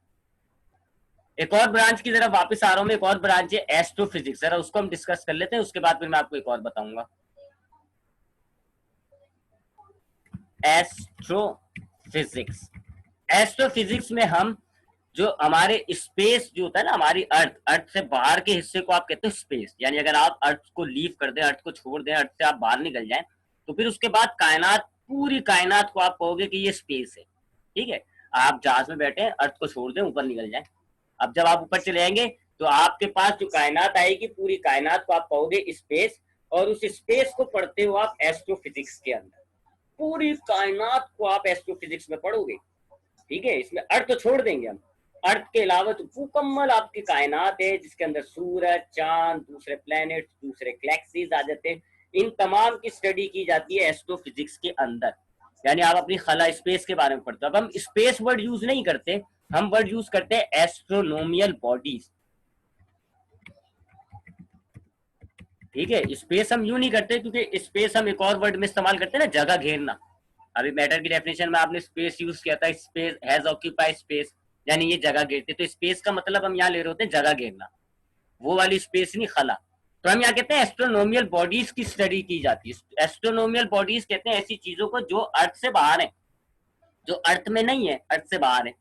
एक और ब्रांच की तरफ वापस आ रहा हूं मैं, एक और ब्रांच है एस्ट्रोफिजिक्स, जरा उसको हम डिस्कस कर लेते हैं, उसके बाद फिर मैं आपको एक और बताऊंगा। एस्ट्रोफिजिक्स, एस्ट्रोफिजिक्स में हम जो हमारे स्पेस जो होता है ना, हमारी अर्थ से बाहर के हिस्से को आप कहते हो स्पेस, यानी अगर आप अर्थ को लीव कर दें, अर्थ को छोड़ दें, अर्थ से आप बाहर निकल जाएं, तो फिर उसके बाद कायनात, पूरी कायनात को आप कहोगे कि ये स्पेस है। ठीक है, आप जहाज में बैठे, अर्थ को छोड़ दें, ऊपर निकल जाए। अब जब आप ऊपर चले जाएंगे तो आपके पास जो कायनात आएगी, पूरी कायनात को आप कहोगे स्पेस, और उस स्पेस को पढ़ते हो आप एस्ट्रोफिजिक्स के अंदर, पूरी कायनात को आप एस्ट्रोफिजिक्स में पढ़ोगे। ठीक है, इसमें अर्थ तो छोड़ देंगे हम, अर्थ के अलावा तो मुकम्मल आपकी कायनात है, जिसके अंदर सूरज, चांद, दूसरे प्लैनेट, दूसरे गैलेक्सीज आ जाते हैं। इन तमाम की स्टडी की जाती है एस्ट्रोफिजिक्स के अंदर। यानी आप अपनी खला स्पेस के बारे में पढ़ते हो। अब हम स्पेस वर्ड यूज नहीं करते, हम वर्ड यूज करते हैं एस्ट्रोनोमियल बॉडीज। ठीक है, स्पेस हम यूं नहीं करते, क्योंकि स्पेस हम एक और वर्ड में इस्तेमाल करते हैं ना, जगह घेरना। अभी मैटर की डेफिनेशन में आपने स्पेस यूज किया था, स्पेस हैज ऑक्यूपाइड स्पेस, यानी ये जगह घेरते। तो स्पेस का मतलब हम यहाँ ले रहे होते हैं जगह घेरना, वो वाली स्पेस नहीं, खला। तो हम यहाँ कहते हैं एस्ट्रोनोमियल बॉडीज की स्टडी की जाती है। एस्ट्रोनोमियल बॉडीज कहते हैं ऐसी चीजों को जो अर्थ से बाहर है, जो अर्थ में नहीं है, अर्थ से बाहर है।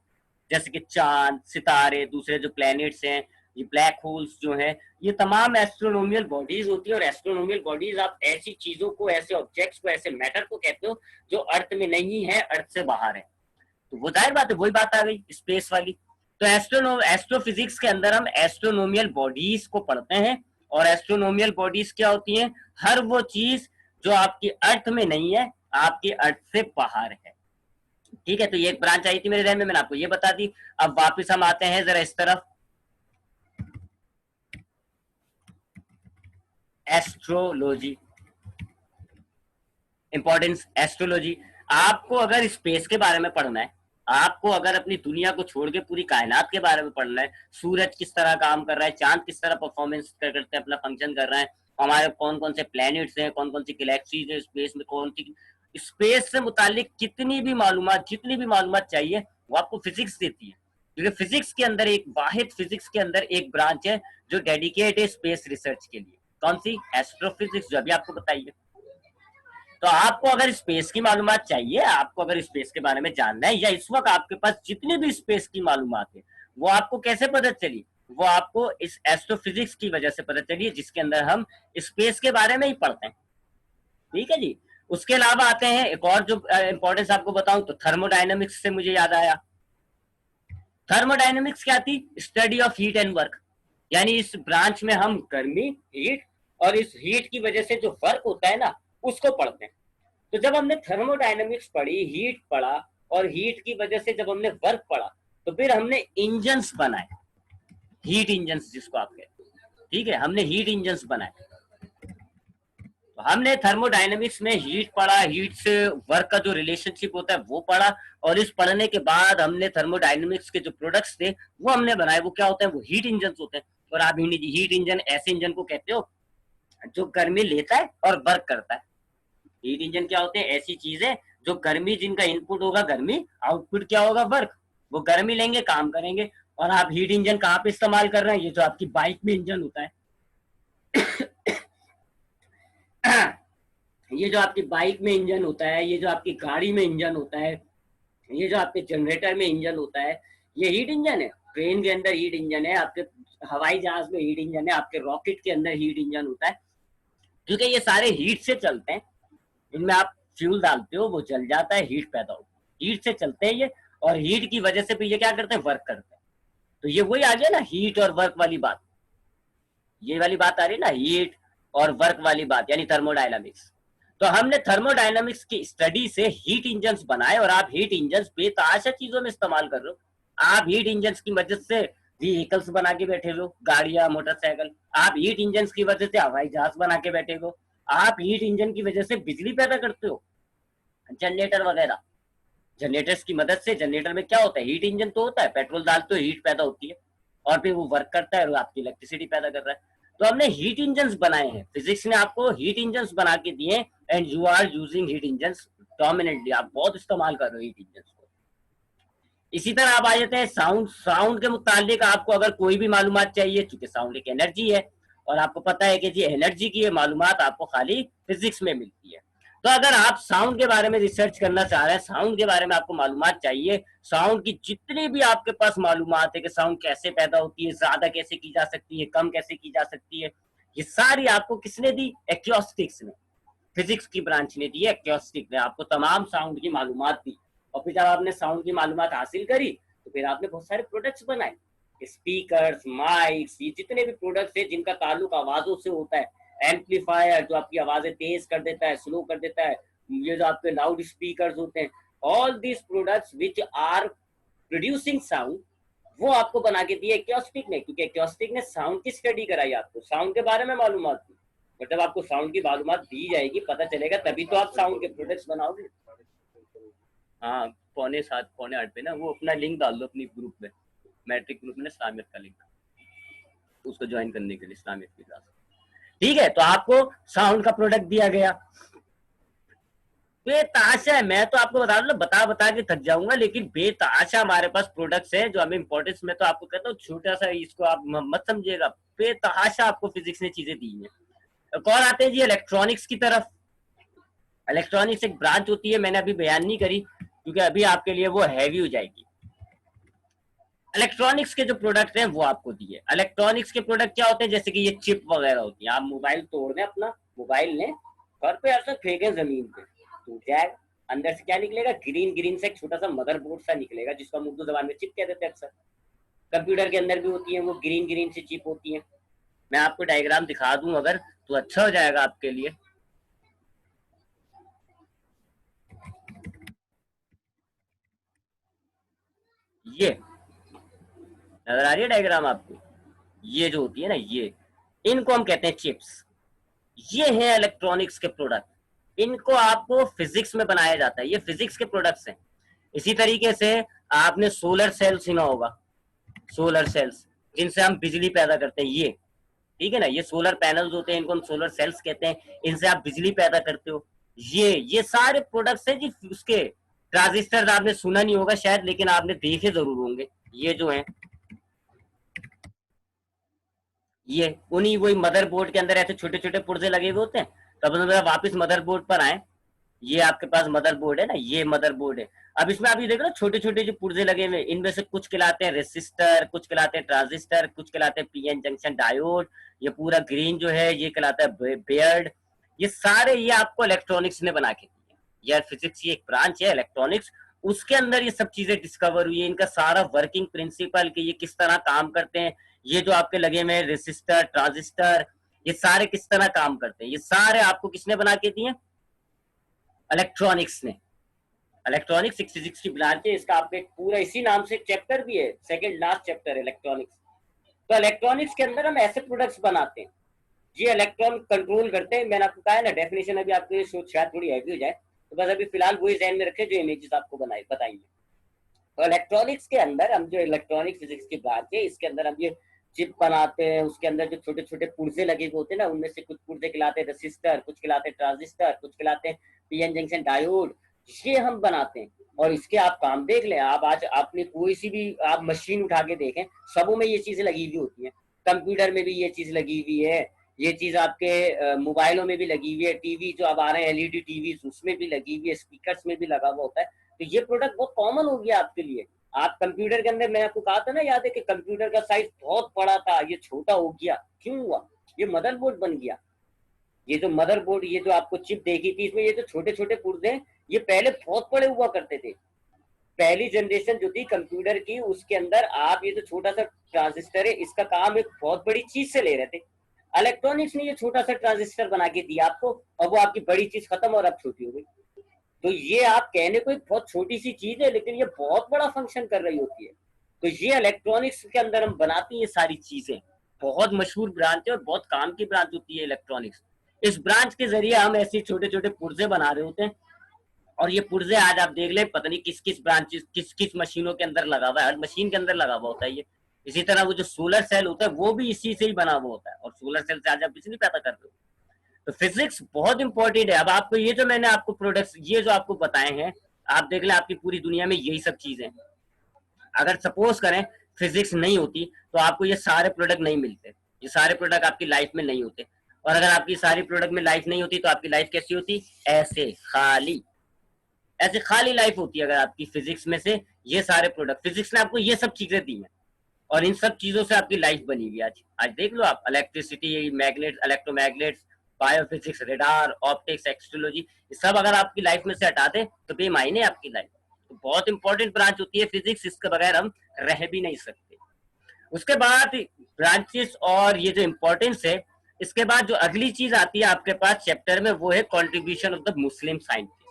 जैसे कि चांद, सितारे, दूसरे जो प्लैनेट्स हैं, ये ब्लैक होल्स जो हैं, ये तमाम एस्ट्रोनोमियल बॉडीज होती है। और एस्ट्रोनोमियल बॉडीज आप ऐसी चीजों को, ऐसे ऑब्जेक्ट्स को, ऐसे मैटर को कहते हो जो अर्थ में नहीं है, अर्थ से बाहर है। तो वो जाहिर बात है, वही बात आ गई स्पेस वाली। तो एस्ट्रोफिजिक्स के अंदर हम एस्ट्रोनोमियल बॉडीज को पढ़ते हैं। और एस्ट्रोनोमियल बॉडीज क्या होती हैं? हर वो चीज जो आपकी अर्थ में नहीं है, आपके अर्थ से बाहर है। ठीक है, तो ये एक ब्रांच आई थी मेरे ध्यान में, मैंने आपको ये बता दी। अब वापस हम आते हैं जरा इस तरफ, एस्ट्रोलॉजी, इंपॉर्टेंस एस्ट्रोलॉजी। आपको अगर स्पेस के बारे में पढ़ना है, आपको अगर अपनी दुनिया को छोड़ के पूरी कायनात के बारे में पढ़ना है, सूरज किस तरह काम कर रहा है, चांद किस तरह परफॉर्मेंस करते हैं, अपना फंक्शन कर रहा है, हमारे कौन कौन से प्लैनेट्स हैं, कौन कौन सी गैलेक्सीज है स्पेस में, कौन सी, स्पेस से मुतालिक कितनी भी मालूमात, जितनी भी मालूमात चाहिए, वो आपको फिजिक्स देती है। क्योंकि फिजिक्स के अंदर एक वाहिद, फिजिक्स के अंदर एक ब्रांच है जो डेडिकेट है स्पेस रिसर्च के लिए। कौन सी? एस्ट्रोफिजिक्स, जो अभी आपको बताइए। तो आपको अगर स्पेस की मालूमात चाहिए, आपको अगर स्पेस के बारे में जानना है, या इस वक्त आपके पास जितनी भी स्पेस की मालूमात है, वो आपको कैसे पता चली? वो आपको इस एस्ट्रोफिजिक्स की वजह से पता चली, जिसके अंदर हम स्पेस के बारे में ही पढ़ते हैं। ठीक है जी। उसके अलावा आते हैं एक और जो इंपॉर्टेंस आपको बताऊं, तो थर्मोडाइनमिक्स से मुझे याद आया। थर्मोडाइनमिक्स क्या थी? Study of heat and work. यानी इस ब्रांच में हम गर्मी, हीट, और इस हीट की वजह से जो वर्क होता है ना, उसको पढ़ते हैं। तो जब हमने थर्मोडायनेमिक्स पढ़ी, हीट पढ़ा, और हीट की वजह से जब हमने वर्क पढ़ा, तो फिर हमने इंजन्स बनाए, हीट इंजन्स जिसको आप कहते हैं। ठीक है, हमने हीट इंजन्स बनाए। तो हमने थर्मोडायनेमिक्स में हीट पढ़ा, हीट से वर्क का जो रिलेशनशिप होता है वो पढ़ा, और इस पढ़ने के बाद हमने थर्मोडायनेमिक्स के जो प्रोडक्ट्स थे वो हमने बनाए। वो क्या होते हैं? वो हीट इंजन होते हैं। और आप हीट इंजन ऐसे इंजन को कहते हो जो गर्मी लेता है और वर्क करता है। हीट इंजन क्या होते हैं? ऐसी चीज है जो गर्मी, जिनका इनपुट होगा गर्मी, आउटपुट क्या होगा? वर्क। वो गर्मी लेंगे, काम करेंगे। और आप हीट इंजन कहाँ पे इस्तेमाल कर रहे हैं? ये जो आपकी बाइक में इंजन होता है ये जो आपकी बाइक में इंजन होता है, ये जो आपकी गाड़ी में इंजन होता है, ये जो आपके जनरेटर में इंजन होता है, ये हीट इंजन है। ट्रेन के अंदर हीट इंजन है, आपके हवाई जहाज में हीट इंजन है, आपके रॉकेट के अंदर हीट इंजन होता है। क्योंकि ये सारे हीट से चलते हैं। इनमें आप फ्यूल डालते हो, वो जल जाता है, हीट पैदा होती है, हीट से चलते हैं ये। और हीट की वजह से भी ये क्या करते हैं? वर्क करते हैं। तो ये वही आ गया ना, हीट और वर्क वाली बात। ये वाली बात आ रही है ना, हीट और वर्क वाली बात, यानी थर्मोडायनामिक्स। तो हमने थर्मोडायनामिक्स की स्टडी से हीट इंजन्स बनाए, और आप हीट इंजन्स बेतहाशा चीजों में इस्तेमाल कर रहे हो। आप हीट इंजन्स की मदद से व्हीकल्स बना के बैठे हो, गाड़ियां, मोटरसाइकिल। आप हीट इंजन्स की वजह से हवाई जहाज बना के बैठे हो। आप हीट इंजन की वजह से बिजली पैदा करते हो, जनरेटर वगैरह। जनरेटर्स की मदद से, जनरेटर में क्या होता है? हीट इंजन तो होता है, पेट्रोल डालते हो, हीट पैदा होती है, और फिर वो वर्क करता है और आपकी इलेक्ट्रिसिटी पैदा कर रहा है। तो हमने हीट इंजन बनाए हैं, फिजिक्स ने आपको हीट इंजन बना के दिए, and you are using heat engine dominantly. आप बहुत इस्तेमाल कर रहे हो हीट इंजन को। इसी तरह आप आ जाते हैं साउंड। साउंड के मुतालिक आपको अगर कोई भी मालूमात चाहिए, चूंकि साउंड एक एनर्जी है, और आपको पता है कि जी एनर्जी की ये मालूमात आपको खाली फिजिक्स में मिलती है। तो अगर आप साउंड के बारे में रिसर्च करना चाह रहे हैं, साउंड के बारे में आपको मालूमात चाहिए, साउंड की जितनी भी आपके पास मालूमात है कि साउंड कैसे पैदा होती है, ज्यादा कैसे की जा सकती है, कम कैसे की जा सकती है, ये सारी आपको किसने दी? एक्योस्टिक्स ने, फिजिक्स की ब्रांच ने दी है। एक्योस्टिक ने आपको तमाम साउंड की मालूमात दी। और फिर जब आपने साउंड की मालूमात हासिल करी, तो फिर आपने बहुत सारे प्रोडक्ट्स बनाए, स्पीकर्स, माइक्स, ये जितने भी प्रोडक्ट्स हैं जिनका ताल्लुक आवाजों से होता है, एम्पलीफायर जो आपकी आवाजें तेज कर देता है, स्लो कर देता है, ये जो आपके लाउड स्पीकर्स होते हैं, all these products which are producing sound, वो आपको बना के दिए एक्योस्टिक ने। क्योंकि एक्योस्टिक ने साउंड की स्टडी कराई, आपको साउंड के बारे में मालूमात दी। मतलब आपको साउंड की मालूमात दी जाएगी, पता चलेगा, तभी तो आप साउंड के प्रोडक्ट्स बनाओगे। हाँ, 7:45 7:45 पे ना वो अपना लिंक डाल दो अपनी ग्रुप में, मैट्रिक ग्रुप में ना, इस्लामियत का लिंक, उसको ज्वाइन करने के लिए इस्लामियत की क्लास। ठीक है, तो आपको साउंड का प्रोडक्ट दिया गया। बेतहाशा है, मैं तो आपको बता दूं, बता बता के थक जाऊंगा, लेकिन बेतहाशा हमारे पास प्रोडक्ट्स हैं जो हमें इंपॉर्टेंस में तो आपको कहता हूँ छोटा सा, इसको आप मत समझिएगा, बेतहाशा आपको फिजिक्स ने चीजें दी हैं। कौन आते हैं जी इलेक्ट्रॉनिक्स की तरफ। इलेक्ट्रॉनिक्स एक ब्रांच होती है, मैंने अभी बयान नहीं करी क्योंकि अभी आपके लिए वो हैवी हो जाएगी। इलेक्ट्रॉनिक्स के जो प्रोडक्ट हैं वो आपको दिए। इलेक्ट्रॉनिक्स के प्रोडक्ट क्या होते हैं, जैसे कि ये चिप वगैरह होती है। आप मोबाइल तोड़ दें, अपना मोबाइल लें, घर पे ऐसा फेंके जमीन पे, टूट जाएगा। अंदर से क्या निकलेगा, ग्रीन ग्रीन से एक छोटा सा मदरबोर्ड सा निकलेगा, जिसको हम उर्दू जबान में चिप कह देते हैं अक्सर। कंप्यूटर के अंदर भी होती है वो ग्रीन ग्रीन सी चिप होती है। मैं आपको डायग्राम दिखा दूं अगर, तो अच्छा हो जाएगा आपके लिए। ये नजर आ रही है डायग्राम आपको, ये जो होती है ना, ये इनको हम कहते हैं चिप्स। ये है इलेक्ट्रॉनिक्स के प्रोडक्ट। इनको आपको फिजिक्स में बनाया जाता है, ये फिजिक्स के प्रोडक्ट्स हैं। इसी तरीके से आपने सोलर सेल सुना होगा, सोलर सेल्स जिनसे हम बिजली पैदा करते हैं, ये ठीक है ना, ये सोलर पैनल्स होते हैं, इनको हम सोलर सेल्स कहते हैं, इनसे आप बिजली पैदा करते हो। ये सारे प्रोडक्ट्स हैं जी उसके। ट्रांजिस्टर आपने सुना नहीं होगा शायद, लेकिन आपने देखे जरूर होंगे। ये जो है, ये उन्हीं वही मदरबोर्ड के अंदर ऐसे छोटे छोटे पुर्जे लगे हुए होते हैं। तो अब वापस मदरबोर्ड पर आए, ये आपके पास मदरबोर्ड है ना, ये मदरबोर्ड है। अब इसमें आप ये देख रहे हो छोटे छोटे जो पुर्जे लगे हुए, इनमें से कुछ कहलाते हैं रेसिस्टर, कुछ कहलाते हैं ट्रांजिस्टर, कुछ कहलाते हैं पीएन जंक्शन डायोड। ये पूरा ग्रीन जो है ये कहलाता है बेयर्ड। ये सारे ये आपको इलेक्ट्रॉनिक्स ने बना के दिए। यार फिजिक्स की एक ब्रांच है इलेक्ट्रॉनिक्स, उसके अंदर ये सब चीजें डिस्कवर हुई है। इनका सारा वर्किंग प्रिंसिपल कि ये किस तरह काम करते हैं, ये जो आपके लगे हुए रेसिस्टर ट्रांजिस्टर, ये सारे किस तरह काम करते हैं, ये सारे आपको किसने बना के दिए, इलेक्ट्रॉनिक्स ने। इलेक्ट्रॉनिक्स फिजिक्स की ब्रांच है, इसका आपके पूरा इसी नाम से चैप्टर भी है, सेकंड लास्ट चैप्टर है इलेक्ट्रॉनिक्स। तो इलेक्ट्रॉनिक्स के अंदर हम ऐसे प्रोडक्ट्स बनाते हैं, ये इलेक्ट्रॉन कंट्रोल करते हैं। मैंने आपको कहा है ना, डेफिनेशन अभी आपके शायद थोड़ी हैवी हो जाए, तो बस अभी फिलहाल वही ध्यान में रखे जो इमेजेस आपको बताएंगे। तो इलेक्ट्रॉनिक्स के अंदर हम जो इलेक्ट्रॉनिक फिजिक्स की ब्रांच है, इसके अंदर हम ये चिप बनाते हैं। उसके अंदर जो छोटे छोटे पुर्जे लगे हुए होते हैं ना, उनमें से कुछ पुर्जे खिलाते हैं रेसिस्टर, कुछ खिलाते हैं ट्रांजिस्टर, कुछ खिलाते हैं पीएन जंक्शन डायोड, ये हम बनाते हैं। और इसके आप काम देख लें, आप आज आपने कोई सी भी आप मशीन उठा के देखें, सबों में ये चीजें लगी हुई होती हैं। कंप्यूटर में भी ये चीज लगी हुई है, ये चीज आपके मोबाइलों में भी लगी हुई है, टीवी जो अब आ रहे हैं एलईडी टीवी उसमें भी लगी हुई है, स्पीकर्स में भी लगा हुआ होता है। तो ये प्रोडक्ट बहुत कॉमन हो गया आपके लिए। आप कंप्यूटर के अंदर, मैं आपको कहा था ना, याद है कि कंप्यूटर का साइज बहुत बड़ा था, ये छोटा हो गया, क्यों हुआ, ये मदरबोर्ड बन गया। ये जो मदरबोर्ड, ये जो आपको चिप देखी थी, इसमें ये जो छोटे छोटे पुर्जे, ये पहले बहुत बड़े हुआ करते थे। पहली जनरेशन जो थी कंप्यूटर की, उसके अंदर आप ये जो छोटा सा ट्रांजिस्टर है, इसका काम एक बहुत बड़ी चीज से ले रहे थे। इलेक्ट्रॉनिक्स ने ये छोटा सा ट्रांजिस्टर बना के दिया आपको, और वो आपकी बड़ी चीज खत्म और अब छोटी हो गई। तो ये आप कहने को एक बहुत छोटी सी चीज है, लेकिन ये बहुत बड़ा फंक्शन कर रही होती है। तो ये इलेक्ट्रॉनिक्स के अंदर हम बनाती हैं सारी चीजें। बहुत मशहूर ब्रांच है और बहुत काम की ब्रांच होती है इलेक्ट्रॉनिक्स। इस ब्रांच के जरिए हम ऐसे छोटे छोटे पुर्जे बना रहे होते हैं। और ये पुर्जे आज आप देख ले, पता नहीं किस किस ब्रांचेस, किस किस मशीनों के अंदर लगा हुआ है, हर मशीन के अंदर लगा हुआ होता है ये। इसी तरह वो जो सोलर सेल होता है वो भी इसी से ही बना हुआ होता है, और सोलर सेल से आज आप बिजली पैदा कर रहे हो। तो फिजिक्स बहुत इंपॉर्टेंट है। अब आपको ये जो मैंने आपको प्रोडक्ट्स ये जो आपको बताए हैं, आप देख लें आपकी पूरी दुनिया में यही सब चीजें। अगर सपोज करें फिजिक्स नहीं होती तो आपको ये सारे प्रोडक्ट नहीं मिलते, ये सारे प्रोडक्ट आपकी लाइफ में नहीं होते। और अगर आपकी सारी प्रोडक्ट में लाइफ नहीं होती तो आपकी लाइफ कैसी होती, ऐसे खाली, ऐसे खाली लाइफ होती है अगर आपकी फिजिक्स में से ये सारे प्रोडक्ट, फिजिक्स ने आपको ये सब चीजें दी हैं, और इन सब चीजों से आपकी लाइफ बनी हुई है। आज आज देख लो आप, electricity, magnet, electromagnets, biophysics, radar, optics, astrology, ये सब अगर आपकी लाइफ में से हटा दें तो बेमायने आपकी लाइफ। तो बहुत इंपॉर्टेंट ब्रांच होती है फिजिक्स, इसके बगैर हम रह भी नहीं सकते। उसके बाद ब्रांचेस और ये जो इंपॉर्टेंस है, इसके बाद जो अगली चीज आती है आपके पास चैप्टर में, वो है contribution of the Muslim scientist.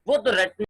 वो तो रटने